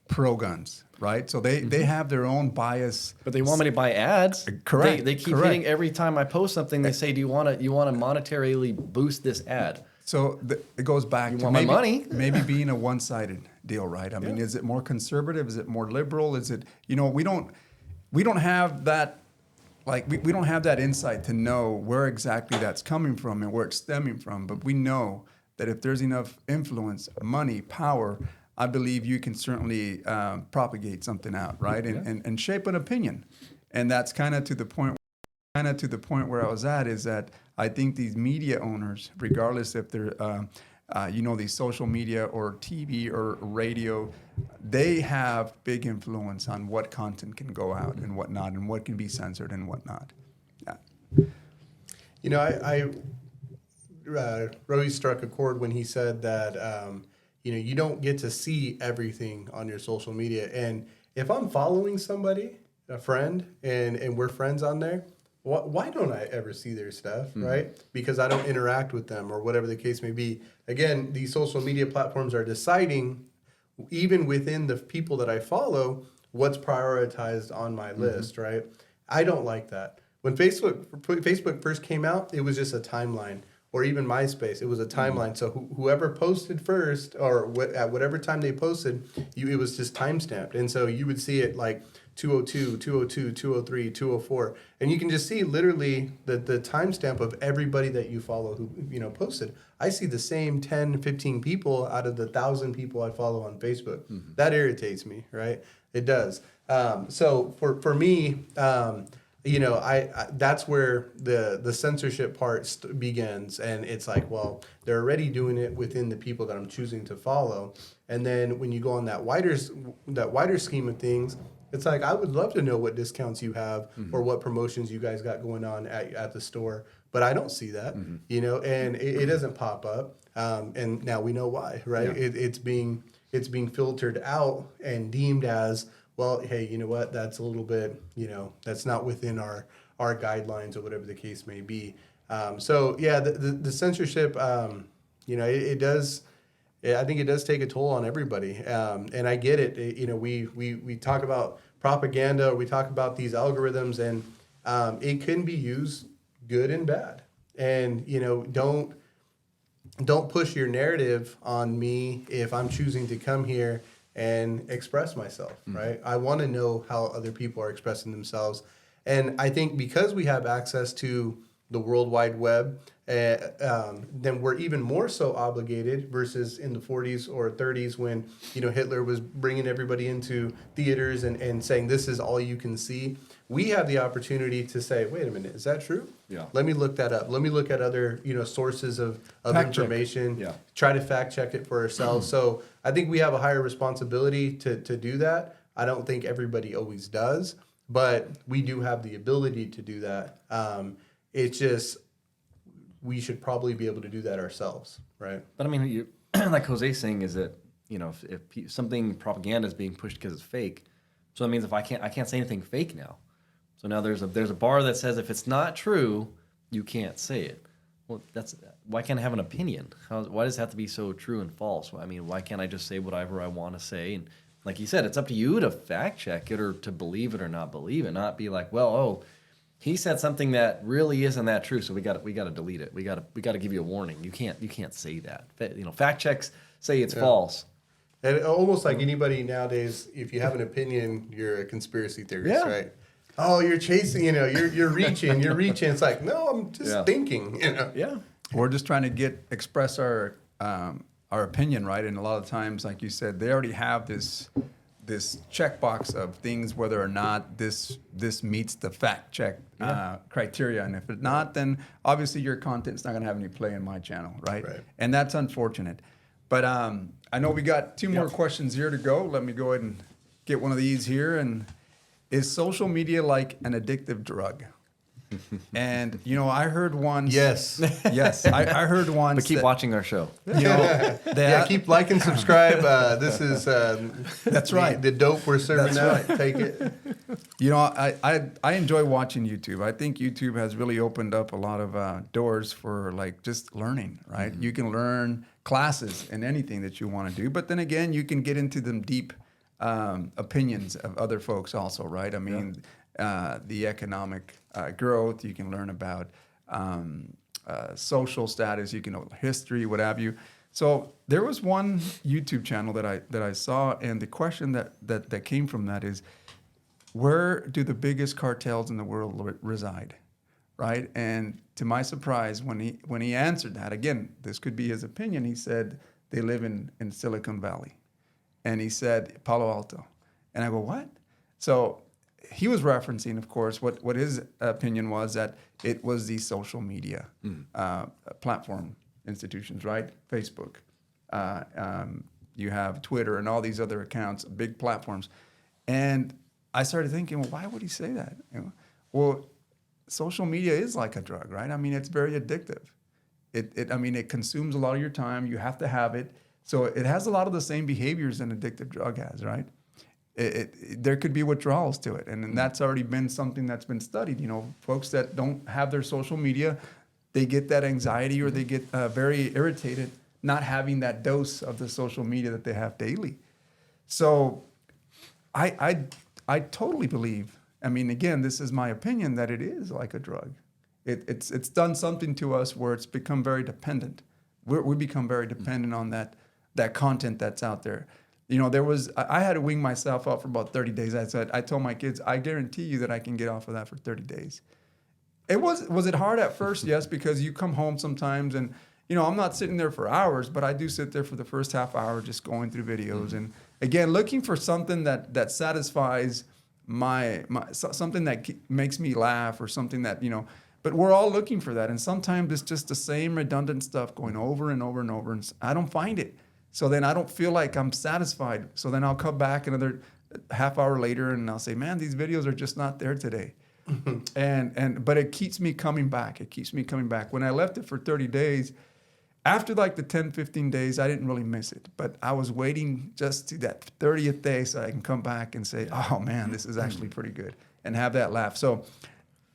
S3: pro guns, right? So they have their own bias.
S2: But they want me to buy ads.
S3: Correct.
S2: They keep hitting every time I post something. They say, "Do you want to monetarily boost this ad?"
S3: So it goes back to
S2: my money.
S3: Maybe being a one-sided deal, right? Is it more conservative? Is it more liberal? Is it we don't have that. We don't have that insight to know where exactly that's coming from and where it's stemming from. But we know that if there's enough influence, money, power, I believe you can certainly propagate something out, right? And shape an opinion. And that's kind of to the point where I was at, is that I think these media owners, regardless if they're these social media or TV or radio, they have big influence on what content can go out and what not, and what can be censored and what not. Yeah.
S1: Roy struck a chord when he said that, you don't get to see everything on your social media. And if I'm following somebody, a friend, and we're friends on there, why don't I ever see their stuff, right? Because I don't interact with them or whatever the case may be. Again, these social media platforms are deciding, even within the people that I follow, what's prioritized on my list, right? I don't like that. When Facebook first came out, it was just a timeline. Or even MySpace, it was a timeline. So whoever posted first, or at whatever time they posted, it was just time-stamped. And so you would see it like 202, 202, 203, 204. And you can just see literally the timestamp of everybody that you follow who posted. I see the same 10, 15 people out of the 1,000 people I follow on Facebook. Mm-hmm. That irritates me, right? It does. So for me, I that's where the censorship part begins, and it's like, well, they're already doing it within the people that I'm choosing to follow, and then when you go on that wider scheme of things, it's like, I would love to know what discounts you have or what promotions you guys got going on at the store, but I don't see that, and it doesn't pop up, and now we know why, right? Yeah. It's being filtered out and deemed as, well, hey, you know what? That's a little bit, that's not within our guidelines or whatever the case may be. So yeah, the censorship, it does. I think it does take a toll on everybody, and I get it. We talk about propaganda, or we talk about these algorithms, and it can be used good and bad. And don't push your narrative on me if I'm choosing to come here and express myself, right? I want to know how other people are expressing themselves. And I think because we have access to the World Wide Web, then we're even more so obligated versus in the 40s or 30s when, Hitler was bringing everybody into theaters and saying, this is all you can see. We have the opportunity to say, wait a minute, is that true?
S2: Yeah.
S1: Let me look that up. Let me look at other, sources of
S3: Fact check.
S1: information.
S2: Yeah.
S1: Try to fact check it for ourselves. So I think we have a higher responsibility to do that. I don't think everybody always does, but we do have the ability to do that. It's just we should probably be able to do that ourselves, right?
S2: But I mean, like Jose's saying is that, if something propaganda is being pushed because it's fake, so that means if I can't say anything fake now. So now there's a bar that says if it's not true, you can't say it. Well, why can't I have an opinion? Why does it have to be so true and false? I mean, why can't I just say whatever I want to say? And like you said, it's up to you to fact check it or to believe it or not believe it. Not be like, well, he said something that really isn't that true, so we got to delete it. We got to give you a warning. You can't say that. Fact checks say it's false.
S1: And almost like anybody nowadays, if you have an opinion, you're a conspiracy theorist,
S2: Yeah.
S1: right? Oh, you're chasing, you're reaching. It's like, no, I'm just thinking,
S2: Yeah.
S3: We're just trying to express our opinion, right? And a lot of times, like you said, they already have this checkbox of things whether or not this meets the fact check criteria, and if it's not, then obviously your content's not going to have any play in my channel, right? And that's unfortunate. But I know we got two more questions here to go. Let me go ahead and get one of these here. And is social media like an addictive drug? And I heard one.
S1: Yes.
S3: Yes, I heard one.
S2: But keep watching our show.
S1: Keep like and subscribe. This is
S3: That's right.
S1: The dope we're serving
S3: That's
S1: out. Take it.
S3: I enjoy watching YouTube. I think YouTube has really opened up a lot of doors for like just learning, right? You can learn classes in anything that you want to do, but then again, you can get into them deep opinions of other folks also, right? I mean, the economic growth, you can learn about social status, you can know history, what have you. So there was one YouTube channel that I saw, and the question that came from that is, where do the biggest cartels in the world reside, right? And to my surprise, when he answered that, again, this could be his opinion, he said they live in Silicon Valley. And he said Palo Alto. And I go, what? So he was referencing, of course, what his opinion was, that it was the social media platform institutions, right? Facebook. You have Twitter and all these other accounts, big platforms. And I started thinking, well, why would he say that? Well, social media is like a drug, right? I mean, it's very addictive. It consumes a lot of your time. You have to have it. So it has a lot of the same behaviors an addictive drug has, right? There could be withdrawals to it. And that's already been something that's been studied. Folks that don't have their social media, they get that anxiety or they get very irritated not having that dose of the social media that they have daily. So I totally believe, I mean, again, this is my opinion, that it is like a drug. It's done something to us where it's become very dependent. We become very dependent on that content that's out there. I had to wing myself out for about 30 days. I told my kids, I guarantee you that I can get off of that for 30 days. Was it hard at first? Yes, because you come home sometimes and, I'm not sitting there for hours, but I do sit there for the first half hour just going through videos. And again, looking for something that satisfies my something that makes me laugh or something that, but we're all looking for that. And sometimes it's just the same redundant stuff going over and over and over. And I don't find it. So then I don't feel like I'm satisfied. So then I'll come back another half hour later and I'll say, man, these videos are just not there today. But it keeps me coming back. It keeps me coming back. When I left it for 30 days, after like the 10, 15 days, I didn't really miss it. But I was waiting just to that 30th day so I can come back and say, oh man, this is actually pretty good, and have that laugh. So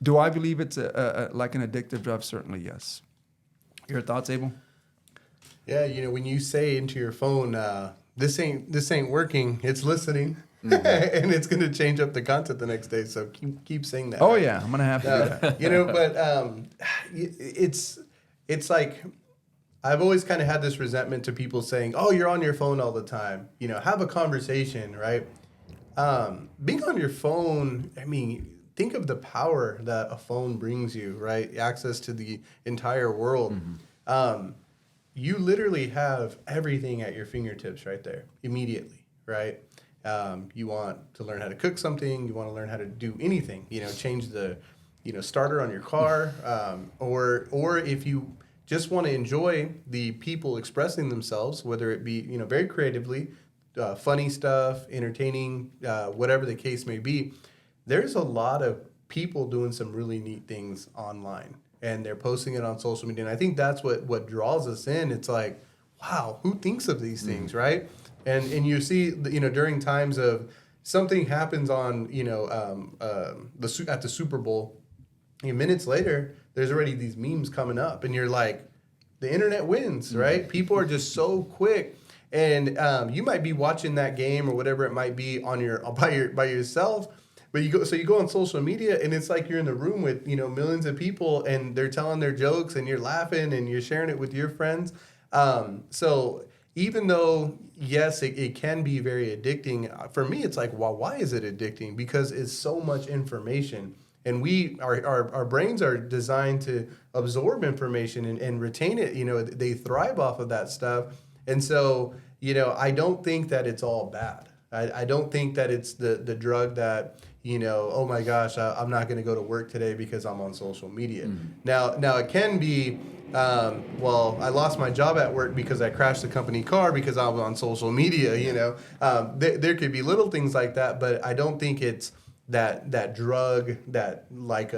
S3: do I believe it's like an addictive drug? Certainly, yes. Your thoughts, Abel?
S1: Yeah, when you say into your phone, this ain't working, it's listening, and it's going to change up the content the next day. So keep saying that.
S3: Oh yeah, I'm gonna have to do that.
S1: But it's like, I've always kind of had this resentment to people saying, "Oh, you're on your phone all the time." Have a conversation, right? Being on your phone, I mean, think of the power that a phone brings you, right? Access to the entire world. You literally have everything at your fingertips right there immediately, right? You want to learn how to cook something, you want to learn how to do anything, change the, starter on your car, or if you just want to enjoy the people expressing themselves, whether it be, very creatively, funny stuff, entertaining, whatever the case may be, there's a lot of people doing some really neat things online, and they're posting it on social media. And I think that's what draws us in. It's like, wow, who thinks of these things, right? And you see, during times of something happens on, at the Super Bowl, minutes later, there's already these memes coming up, and you're like, the internet wins, right? People are just so quick. And you might be watching that game or whatever it might be on by yourself, but you go on social media, and it's like you're in the room with millions of people, and they're telling their jokes, and you're laughing, and you're sharing it with your friends. So even though yes, it can be very addicting, for me it's like, well, why is it addicting? Because it's so much information, and our brains are designed to absorb information and retain it. They thrive off of that stuff. And so, I don't think that it's all bad. I don't think that it's the drug that, oh my gosh, I'm not going to go to work today because I'm on social media. Now it can be, well, I lost my job at work because I crashed the company car because I was on social media. There could be little things like that, but I don't think it's that drug that like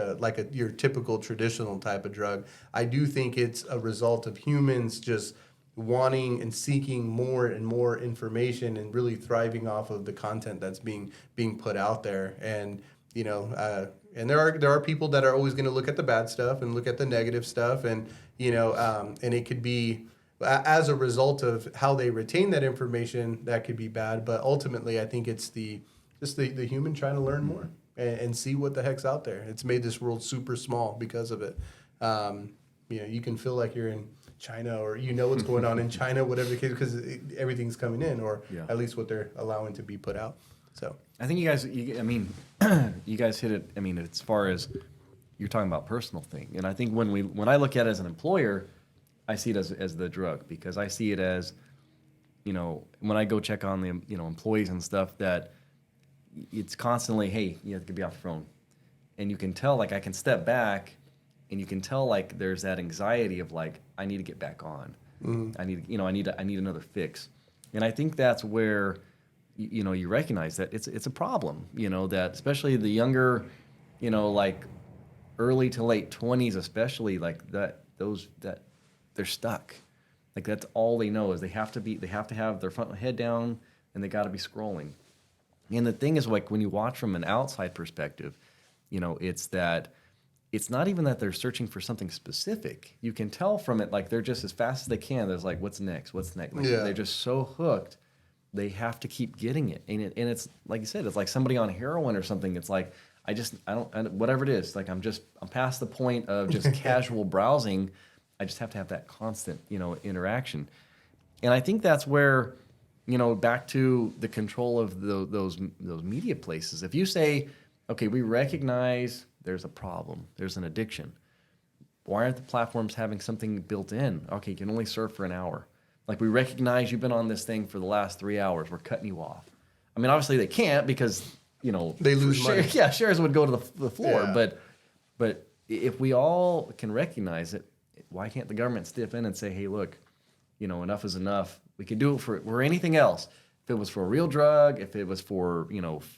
S1: your typical traditional type of drug. I do think it's a result of humans just wanting and seeking more and more information and really thriving off of the content that's being put out there. And and there are people that are always going to look at the bad stuff and look at the negative stuff, and and it could be as a result of how they retain that information, that could be bad. But ultimately, I think it's the human trying to learn more and see what the heck's out there. It's made this world super small because of it. You can feel like you're in China, or what's going on in China, whatever the case, because everything's coming in, or at least what they're allowing to be put out. So
S2: I think you guys hit it. I mean, as far as you're talking about personal thing, and I think when I look at it as an employer, I see it as the drug, because I see it as, when I go check on the employees and stuff, that it's constantly, hey, you have to be off the phone, and you can tell, like, I can step back, and you can tell, like, there's that anxiety of, like, I need to get back on. I need another fix. And I think that's where you recognize that it's a problem, that especially the younger, like early to late 20s, especially, like that they're stuck. Like, that's all they know is they have to have their front head down, and they got to be scrolling. And the thing is, like, when you watch from an outside perspective, it's that it's not even that they're searching for something specific. You can tell from it, like, they're just as fast as they can. There's like, what's next? Like, they're just so hooked, they have to keep getting it. And it's like you said, it's like somebody on heroin or something. It's like, whatever it is, like, I'm past the point of just casual browsing. I just have to have that constant, interaction. And I think that's where, back to the control of those media places. If you say, okay, we recognize there's a problem, there's an addiction, why aren't the platforms having something built in? Okay, you can only serve for an hour. Like, we recognize you've been on this thing for the last 3 hours, we're cutting you off. I mean, obviously they can't, because,
S1: they lose money.
S2: Yeah, shares would go to the floor.
S1: Yeah.
S2: But if we all can recognize it, why can't the government step in and say, hey, look, enough is enough. We could do it for anything else. If it was for a real drug, if it was for,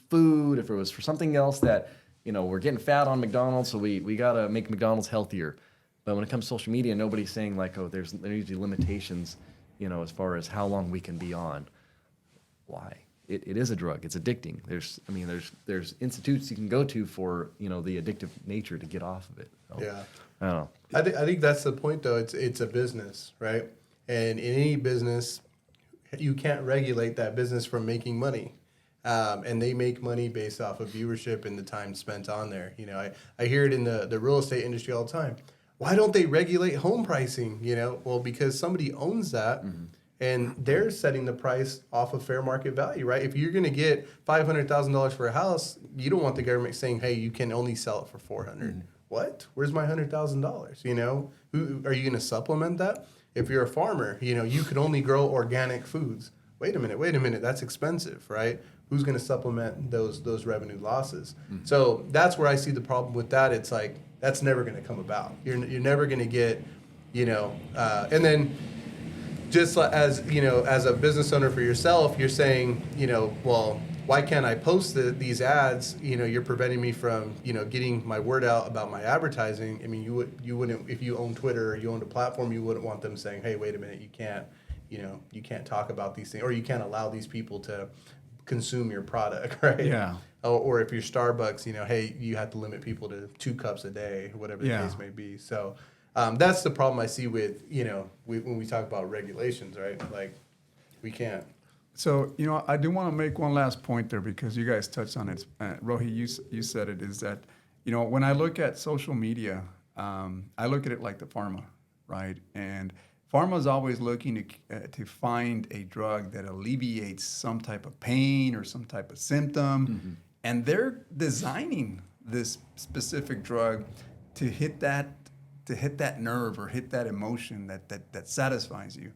S2: food, if it was for something else that, we're getting fat on McDonald's, so we got to make McDonald's healthier. But when it comes to social media, nobody's saying, like, oh, there needs to be limitations, as far as how long we can be on. Why? It is a drug. It's addicting. There's institutes you can go to for, the addictive nature to get off of it. So,
S1: Yeah.
S2: I don't know.
S1: I think that's the point, though. It's a business, right? And in any business, you can't regulate that business from making money. And they make money based off of viewership and the time spent on there. I hear it in the real estate industry all the time. Why don't they regulate home pricing? Well, because somebody owns that. and they're setting the price off of fair market value, right? If you're going to get $500,000 for a house, you don't want the government saying, "Hey, you can only sell it for 400." What? Where's my $100,000? You know, who are you going to supplement that? If you're a farmer, you know, you could only grow organic foods. Wait a minute, that's expensive, right? Who's going to supplement those revenue losses? So that's where I see the problem with that. It's like that's never going to come about. You're never going to get, you know, and then just as you know, as a business owner for yourself, you're saying, you know, well, why can't I post these ads? You know, you're preventing me from, you know, getting my word out about my advertising. I mean, you wouldn't if you own Twitter or you owned a platform, you wouldn't want them saying, hey, wait a minute, you can't, you know, you can't talk about these things, or you can't allow these people to consume your product, right?
S3: Yeah.
S1: Or if you're Starbucks, you know, hey, you have to limit people to 2 cups a day, or whatever the
S3: Yeah.
S1: case may be. So that's the problem I see with, you know, when we talk about regulations, right? Like, we can't.
S3: So, you know, I do want to make one last point there because you guys touched on it. Rohi, you said it, is that, you know, when I look at social media, I look at it like the pharma, right? And pharma is always looking to find a drug that alleviates some type of pain or some type of symptom. And they're designing this specific drug to hit that nerve or hit that emotion that satisfies you.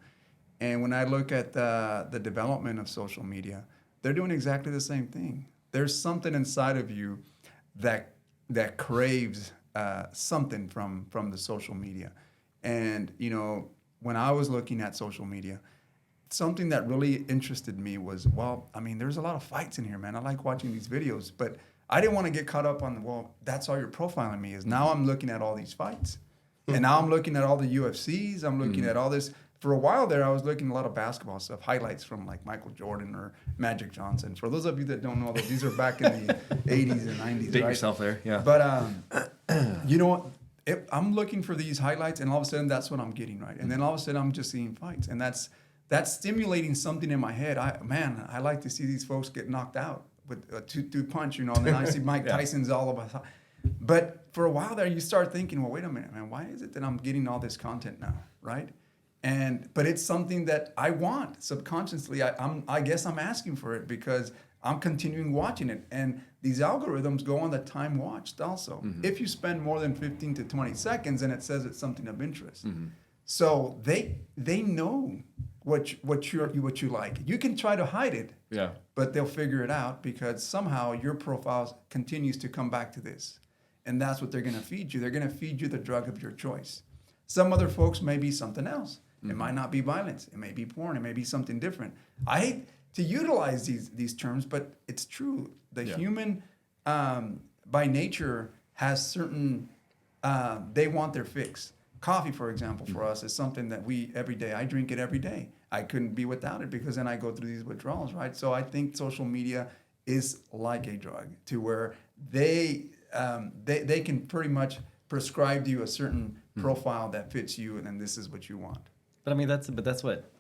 S3: And when I look at the development of social media, they're doing exactly the same thing. There's something inside of you that craves something from the social media. And, you know, when I was looking at social media, something that really interested me was, well, I mean, there's a lot of fights in here, man. I like watching these videos, but I didn't want to get caught up on, well, that's all you're profiling me is. Now I'm looking at all these fights. And now I'm looking at all the UFCs. I'm looking at all this. For a while there, I was looking at a lot of basketball stuff, highlights from like Michael Jordan or Magic Johnson. For those of you that don't know, these are back in the 80s and 90s,
S2: Date
S3: right?
S2: yourself there, yeah.
S3: But you know what? I'm looking for these highlights, and all of a sudden, that's what I'm getting, right? And then all of a sudden, I'm just seeing fights, and that's stimulating something in my head. I like to see these folks get knocked out with a 2 punch, you know. And then I see Mike Tyson's all of us. But for a while there, you start thinking, well, wait a minute, man. Why is it that I'm getting all this content now, right? But it's something that I want subconsciously. I guess I'm asking for it because I'm continuing watching it. And these algorithms go on the time watched also. If you spend more than 15 to 20 seconds, and it says it's something of interest. So they know what you like. You can try to hide it,
S2: Yeah.
S3: but they'll figure it out because somehow your profile continues to come back to this. And that's what they're going to feed you. They're going to feed you the drug of your choice. Some other folks may be something else. It might not be violence. It may be porn. It may be something different. I hate to utilize these terms, but it's true. The human, by nature, has certain, they want their fix. Coffee, for example, for us is something that every day, I drink it every day. I couldn't be without it because then I go through these withdrawals, right? So I think social media is like a drug to where they can pretty much prescribe to you a certain profile that fits you, and then this is what you want.
S2: But I mean, that's what,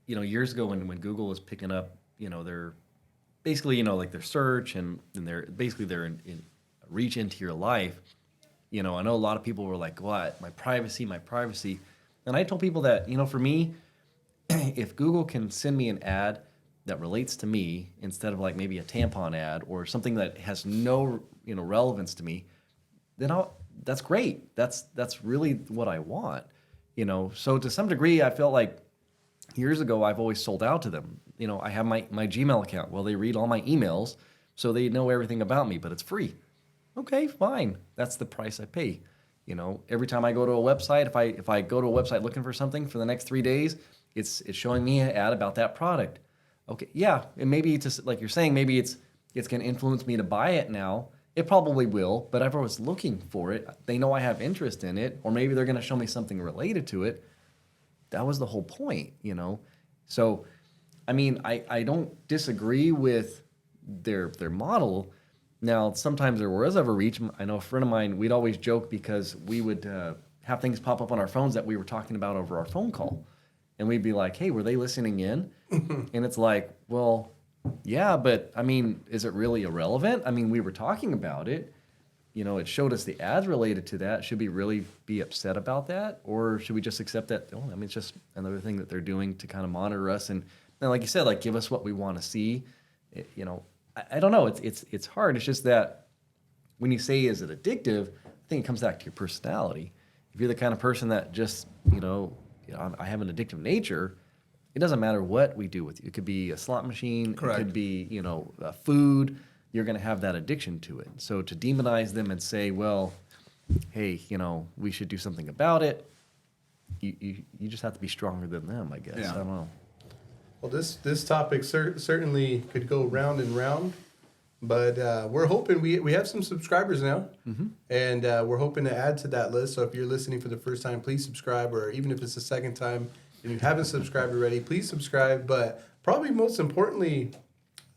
S2: you know, years ago when Google was picking up, you know, their basically, you know, like their search and their in reach into your life. You know, I know a lot of people were like, what? My privacy. And I told people that, you know, for me, if Google can send me an ad that relates to me instead of like maybe a tampon ad or something that has no, you know, relevance to me, then that's great. That's really what I want. You know, so to some degree, I felt like years ago, I've always sold out to them. You know, I have my Gmail account. Well, they read all my emails, so they know everything about me, but it's free. Okay, fine. That's the price I pay. You know, every time I go to a website, if I go to a website looking for something for the next 3 days, it's showing me an ad about that product. Okay, yeah, and maybe it's just like you're saying, maybe it's going to influence me to buy it now. It probably will, but if I was looking for it, they know I have interest in it, or maybe they're going to show me something related to it. That was the whole point, you know? So, I mean, I don't disagree with their model. Now, sometimes there was overreach. I know a friend of mine, we'd always joke because we would have things pop up on our phones that we were talking about over our phone call. And we'd be like, hey, were they listening in? And it's like, well, yeah, but I mean, is it really irrelevant? I mean, we were talking about it. it showed us the ads related to that. Should we really be upset about that? Or should we just accept that, oh, I mean, it's just another thing that they're doing to kind of monitor us and like you said, like give us what we want to see. I don't know. It's hard. It's just that when you say, is it addictive? I think it comes back to your personality. If you're the kind of person that just, I have an addictive nature, it doesn't matter what we do with you. It could be a slot machine.
S3: Correct.
S2: It could be, food. You're going to have that addiction to it. So to demonize them and say, well, hey, we should do something about it, you just have to be stronger than them, I guess.
S3: Yeah.
S2: I don't know.
S1: Well, this topic certainly could go round and round, but we're hoping we have some subscribers now, and we're hoping to add to that list. So if you're listening for the first time, please subscribe, or even if it's the second time and you haven't subscribed already, please subscribe. But probably most importantly,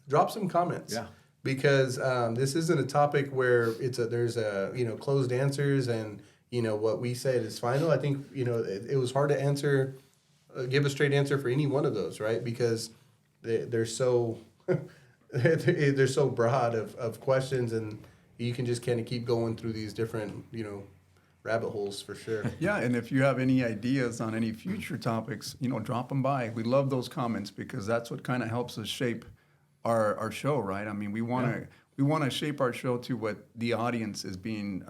S1: drop some comments.
S2: Yeah.
S1: Because this isn't a topic where there's closed answers and what we said is final. I think it was hard to answer. Give a straight answer for any one of those, right? Because they're so they're so broad of questions, and you can just kind of keep going through these different rabbit holes for sure.
S3: Yeah, and if you have any ideas on any future topics, drop them by. We love those comments because that's what kind of helps us shape our show, right? I mean, we want to shape our show to what the audience is being,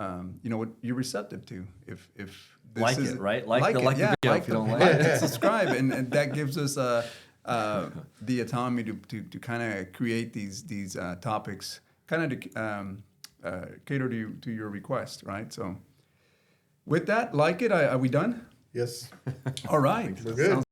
S3: what you're receptive to. If this
S2: Like
S3: is
S2: it, right? Like the
S3: yeah,
S2: video if you don't like it.
S3: subscribe, and that gives us the autonomy to kind of create these topics, kind of to cater to your request, right? So, with that, like it. Are we done?
S1: Yes,
S3: All right.
S1: we're good.